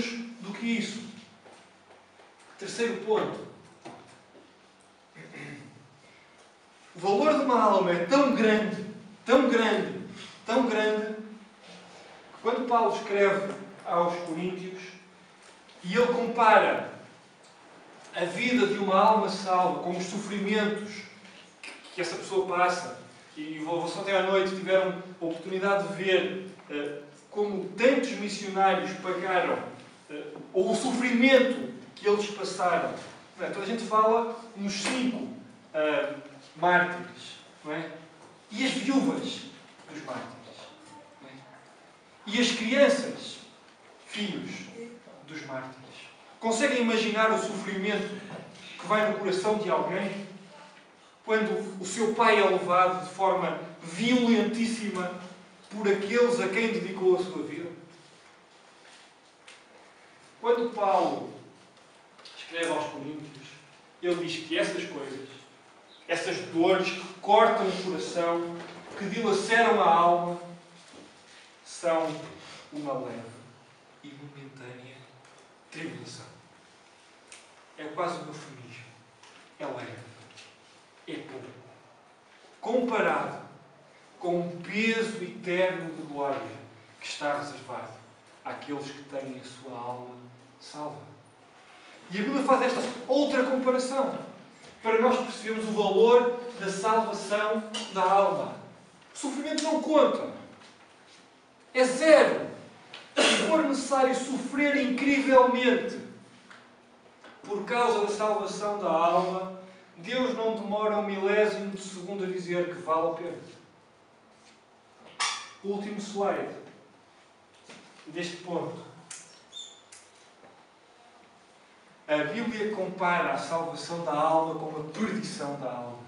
menos do que isso. Terceiro ponto. O valor de uma alma é tão grande, tão grande, tão grande, que quando Paulo escreve aos Coríntios e ele compara a vida de uma alma salva com os sofrimentos que essa pessoa passa, e vocês ontem à noite tiveram a oportunidade de ver como tantos missionários pagaram, ou o sofrimento que eles passaram. Toda a gente fala nos 5 mártires, não é? E as viúvas dos mártires, não é? E as crianças, filhos dos mártires. Conseguem imaginar o sofrimento que vai no coração de alguém quando o seu pai é levado de forma violentíssima por aqueles a quem dedicou a sua vida? Quando Paulo escreve aos Coríntios, ele diz que essas coisas, essas dores que cortam o coração, que dilaceram a alma, são uma leve e momentânea tribulação. É quase um eufemismo. É leve. É pouco. Comparado com o peso eterno de glória que está reservado àqueles que têm a sua alma salva. E a Bíblia faz esta outra comparação para nós percebermos o valor da salvação da alma. O sofrimento não conta. É zero. Se for necessário sofrer incrivelmente por causa da salvação da alma, Deus não demora um milésimo de segundo a dizer que vale a pena. O último slide deste ponto. A Bíblia compara a salvação da alma com a perdição da alma.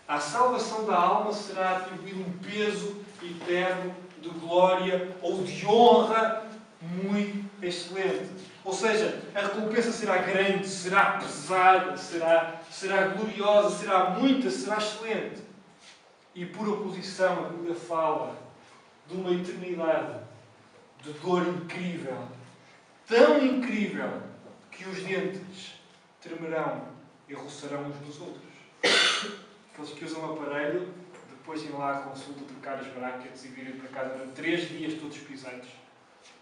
À salvação da alma será atribuído um peso eterno de glória ou de honra muito excelente. Ou seja, a recompensa será grande, será pesada, será gloriosa, será muita, será excelente. E por oposição, a Bíblia fala de uma eternidade de dor incrível, tão incrível, que os dentes tremerão e roçarão uns nos outros. Aqueles que usam aparelho, depois irem lá à consulta, trocar as brackets e virem para casa durante 3 dias todos pisados.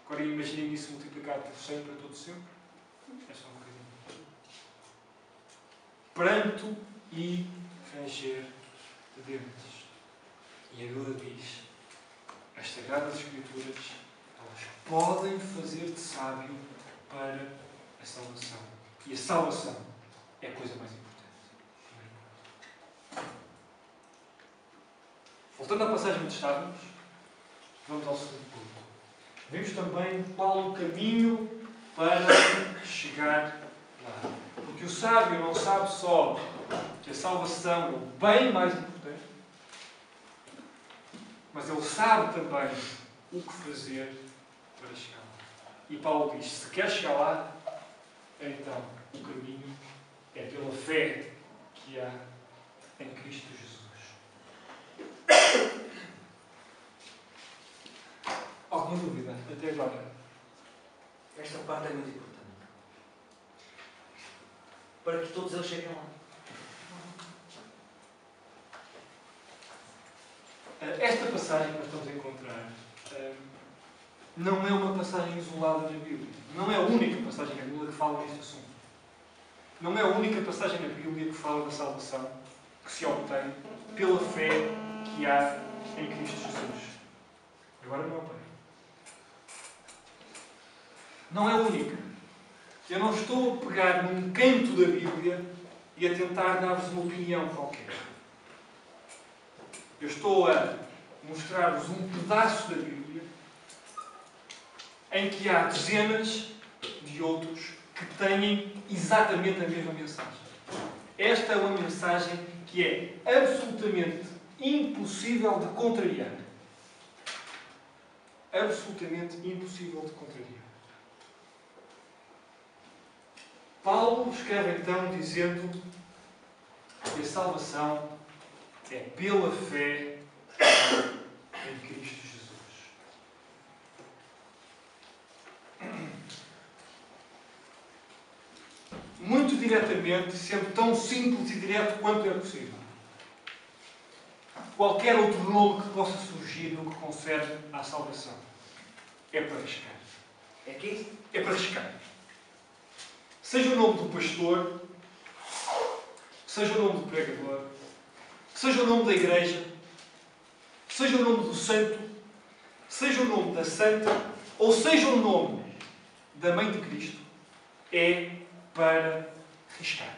Agora imaginem isso multiplicado por 100 para todo sempre. É só um bocadinho. Pranto e ranger de dentes. E a Bíblia diz: as Sagradas Escrituras, elas podem fazer-te sábio para a salvação. E a salvação é a coisa mais importante. Voltando à passagem onde estávamos, vamos ao segundo ponto. Vemos também qual o caminho para chegar lá. Porque o sábio não sabe só que a salvação é o bem mais importante, mas ele sabe também o que fazer para chegar lá. E Paulo diz: se quer chegar lá, então o caminho é pela fé que há em Cristo Jesus. Alguma dúvida até agora? Esta parte é muito importante. Para que todos eles cheguem lá. Esta passagem que nós estamos a encontrar não é uma passagem isolada na Bíblia. Não é a única passagem na Bíblia que fala neste assunto. Não é a única passagem na Bíblia que fala da salvação que se obtém pela fé que há em Cristo Jesus. Agora não é o bem. Não é a única. Eu não estou a pegar num canto da Bíblia e a tentar dar-vos uma opinião qualquer. Eu estou a mostrar-vos um pedaço da Bíblia em que há dezenas de outros que têm exatamente a mesma mensagem. Esta é uma mensagem que é absolutamente impossível de contrariar. Absolutamente impossível de contrariar. Paulo escreve então dizendo que a salvação é pela fé em Cristo Jesus. muito diretamente, sendo tão simples e direto quanto é possível. Qualquer outro nome que possa surgir no que concerne à salvação é para arriscar. É quê? É para arriscar. Seja o nome do pastor, seja o nome do pregador, seja o nome da igreja, seja o nome do santo, seja o nome da santa, ou seja o nome da mãe de Cristo, é para arriscar.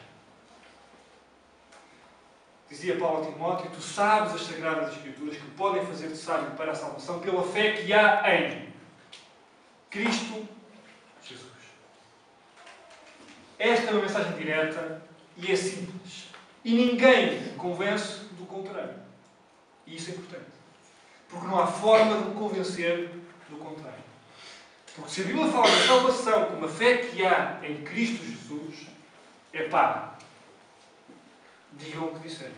Dizia Paulo a Timóteo: tu sabes as Sagradas Escrituras que podem fazer-te sábio para a salvação pela fé que há em Cristo Jesus. Esta é uma mensagem direta e é simples. E ninguém me convence do contrário. E isso é importante. Porque não há forma de me convencer do contrário. Porque se a Bíblia fala da salvação como a fé que há em Cristo Jesus, é pá, digam o que disserem.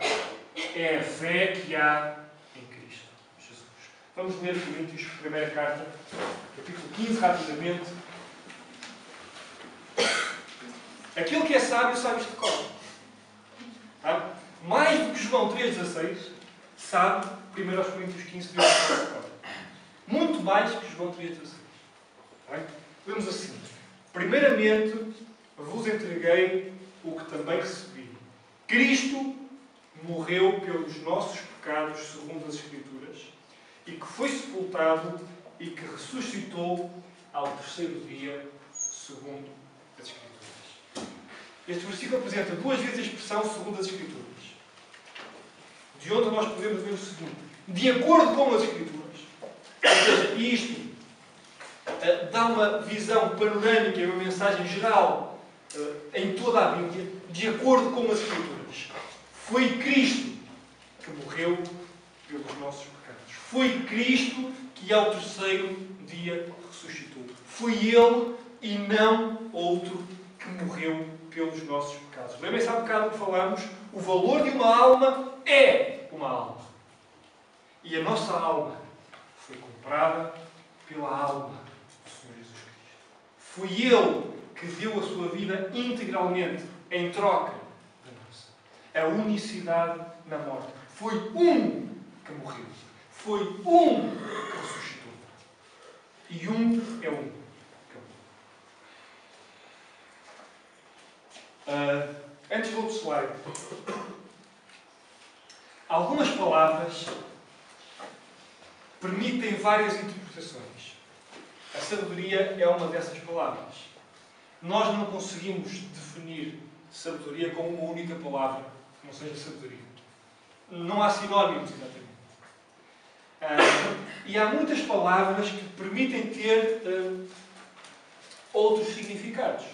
É a fé que há em Cristo Jesus. Vamos ler Coríntios, primeira carta, capítulo 15, rapidamente. Aquele que é sábio, sabe isto de cor. Tá? Mais do que João 3,16, sabe 1 Coríntios 15, de cor. Muito mais que João 3,16. Tá? Vemos assim. Primeiramente, vos entreguei o que também recebi. Cristo morreu pelos nossos pecados, segundo as Escrituras, e que foi sepultado e que ressuscitou ao terceiro dia, segundo as Escrituras. Este versículo apresenta duas vezes a expressão segundo as Escrituras. De onde nós podemos ver o seguinte: de acordo com as Escrituras. Ou seja, isto dá uma visão panorâmica e uma mensagem geral em toda a Bíblia, de acordo com as Escrituras. Foi Cristo que morreu pelos nossos pecados. Foi Cristo que ao terceiro dia ressuscitou. Foi Ele e não outro que morreu pelos nossos pecados. Lembrem-se há bocado que falamos, o valor de uma alma é uma alma. E a nossa alma foi comprada pela alma do Senhor Jesus Cristo. Foi Ele que deu a sua vida integralmente em troca da nossa. A unicidade na morte. Foi um que morreu. Foi um que ressuscitou. E um é um. Antes do outro slide, algumas palavras permitem várias interpretações. A sabedoria é uma dessas palavras. Nós não conseguimos definir sabedoria com uma única palavra que não seja sabedoria. Não há sinónimos, exatamente. E há muitas palavras que permitem ter outros significados.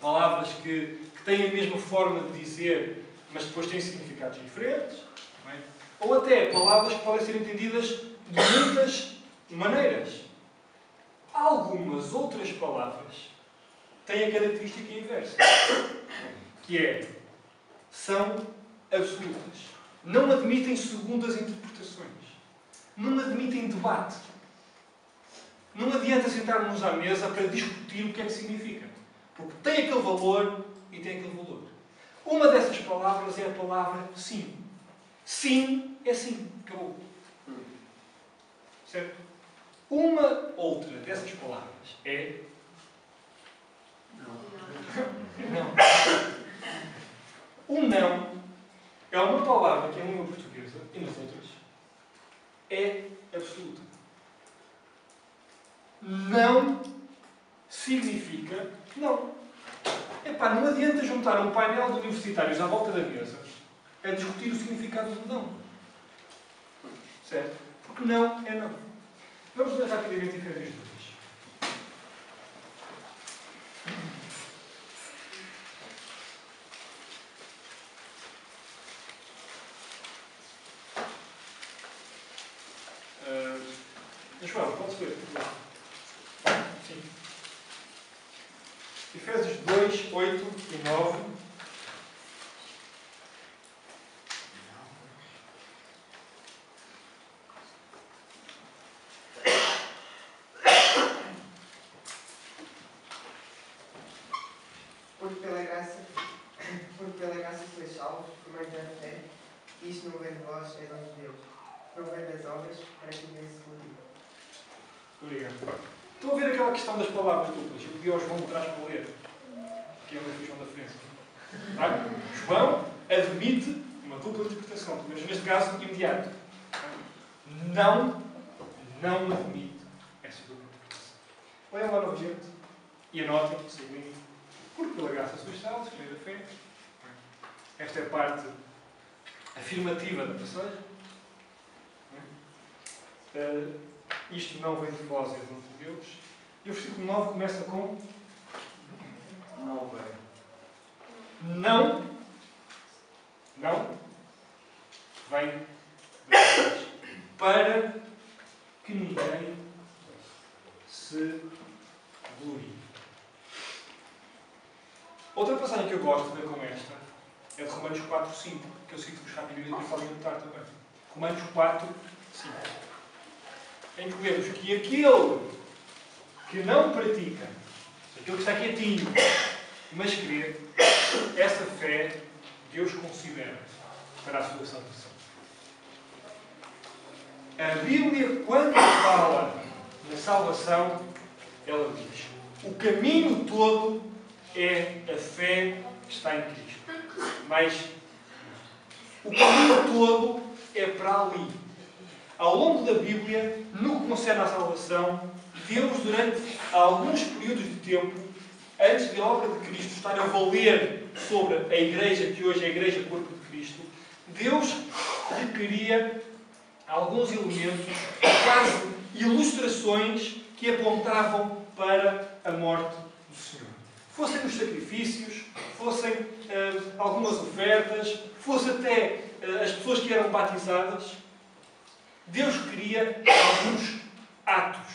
Palavras que têm a mesma forma de dizer, mas depois têm significados diferentes. Não é? Ou até palavras que podem ser entendidas de muitas maneiras. Algumas outras palavras têm a característica inversa, que é, são absolutas. Não admitem segundas interpretações. Não admitem debate. Não adianta sentarmos à mesa para discutir o que é que significa. Porque tem aquele valor e tem aquele valor. Uma dessas palavras é a palavra sim. Sim é sim. Acabou. Certo? Uma outra dessas palavras é não. O não é uma palavra que em língua portuguesa e nas outras é absoluta. Não significa não. Epá, não adianta juntar um painel de universitários à volta da mesa a discutir o significado do não. Certo? Porque não é não. Vamos ver rapidamente Efésios 2. João, pode ser? Sim. Efésios 2, 8 e 9. Estão a ver aquela questão das palavras duplas? Eu pedi ao João de trás para ler. Que é o João da frente. Tá? João admite uma dupla interpretação, mas neste caso imediato. Não admite essa dupla interpretação. Leiam lá novamente e anotem, seguindo, porque pela graça sois salvos, pela fé. Esta é a parte afirmativa da passagem. Isto não vem de vós, é dom de Deus. E o versículo 9 começa com Não veio. não vem de vós, para que ninguém se glorie. Outra passagem que eu gosto de ver com esta é de Romanos 4, 5, que eu cito-vos rapidamente e podem notar também. Romanos 4, 5. Em que vemos que aquele que não pratica, aquele que está quietinho, mas crê, essa fé Deus considera para a sua salvação. A Bíblia, quando fala na salvação, ela diz: o caminho todo é a fé que está em Cristo. Mas o caminho todo é para ali. Ao longo da Bíblia, no que concerne à salvação, Deus, durante alguns períodos de tempo, antes da obra de Cristo estar a valer sobre a Igreja, que hoje é a Igreja Corpo de Cristo, Deus requeria alguns elementos, quase ilustrações, que apontavam para a morte do Senhor. Fossem os sacrifícios, fossem algumas ofertas, fosse até as pessoas que eram batizadas. Deus queria alguns atos,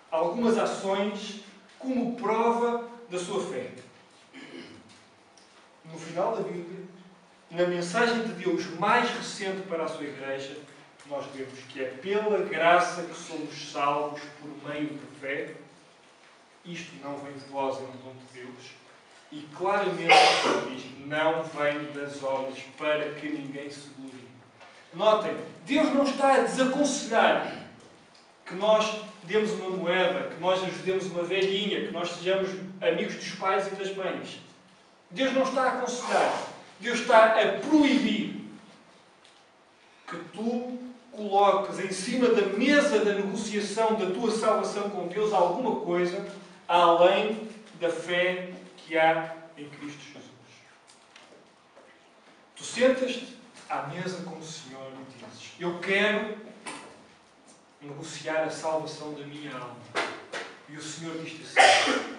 algumas ações, como prova da sua fé. No final da Bíblia, na mensagem de Deus mais recente para a sua Igreja, nós vemos que é pela graça que somos salvos por meio da fé. Isto não vem de vós, é um dom de Deus. E claramente ele diz: não vem das obras, para que ninguém se glorie. Notem, Deus não está a desaconselhar que nós demos uma moeda, que nós ajudemos uma velhinha, que nós sejamos amigos dos pais e das mães. Deus não está a aconselhar. Deus está a proibir que tu coloques em cima da mesa da negociação da tua salvação com Deus alguma coisa além da fé que há em Cristo Jesus. Tu sentas-te à mesa com o Senhor e dizes: eu quero negociar a salvação da minha alma. E o Senhor diz-te assim: